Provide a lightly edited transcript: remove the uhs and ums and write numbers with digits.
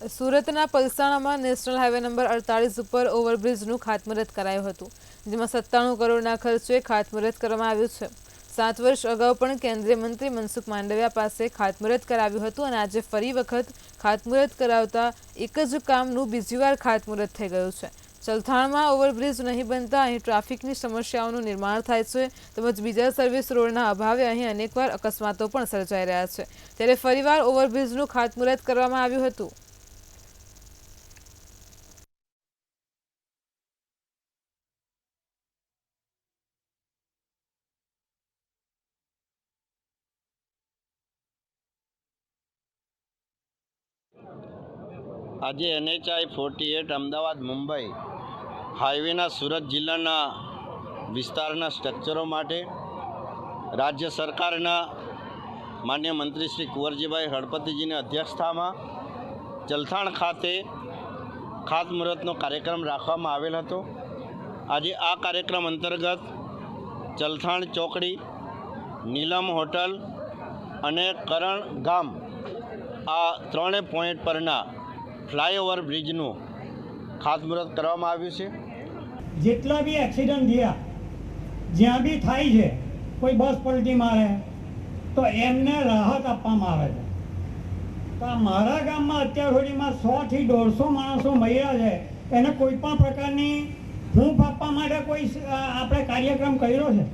સુરતના પલસાણામાં national highway number 48 ઉપર ઓવરબ્રિજનું ખાતમુહૂર્ત કરાયું હતું, જેમાં 97 કરોડના ખર્ચે ખાતમુહૂર્ત કરવામાં આવ્યું છે। 7 વર્ષ અગાઉ પણ કેન્દ્રીય મંત્રી મનસુખ માંડવિયા પાસે ખાતમુહૂર્ત કરાવ્યું હતું અને આજે ફરી વખત ખાતમુહૂર્ત કરાવતા એક જ કામનું બીજી વાર ખાતમુહૂર્ત થઈ ગયું છે। ચલથાણમાં ઓવરબ્રિજ નહીં બનતા અહીં ટ્રાફિકની સમસ્યાઓનું નિર્માણ થાય છે, તેમજ બીજા સર્વિસ રોડના અભાવે અહીં અનેકવાર અકસ્માતો પણ સર્જાઈ રહ્યા છે, ત્યારે ફરીવાર ઓવરબ્રિજનું ખાતમુહૂર્ત કરવામાં આવ્યું હતું। આજે NHI 48 અમદાવાદ મુંબઈ હાઈવેના સુરત જિલ્લાના વિસ્તારના સ્ટ્રક્ચરો માટે રાજ્ય સરકારના માન્ય મંત્રી શ્રી કુંવરજીભાઈ હળપતિજીની અધ્યક્ષતામાં ચલથાણ ખાતે ખાતમુહૂર્તનો કાર્યક્રમ રાખવામાં આવેલ હતો। આજે આ કાર્યક્રમ અંતર્ગત ચલથાણ ચોકડી, નીલમ હોટલ અને કરણ ગામ આ ત્રણેય પોઈન્ટ પરના ફ્લાયઓવર બ્રિજનું ખાતમુહૂર્ત કરવામાં આવ્યું છે। જેટલા બી એક્સિડન્ટ થયા, જ્યાં બી થાય છે, કોઈ બસ પલટી મારે તો એમને રાહત આપવામાં આવે છે। તો મારા ગામમાં અત્યાર સુધીમાં 100 થી 150 માણસો મર્યા છે, એને કોઈ પણ પ્રકારની હૂંફ આપવા માટે કોઈ આપણે કાર્યક્રમ કર્યો છે?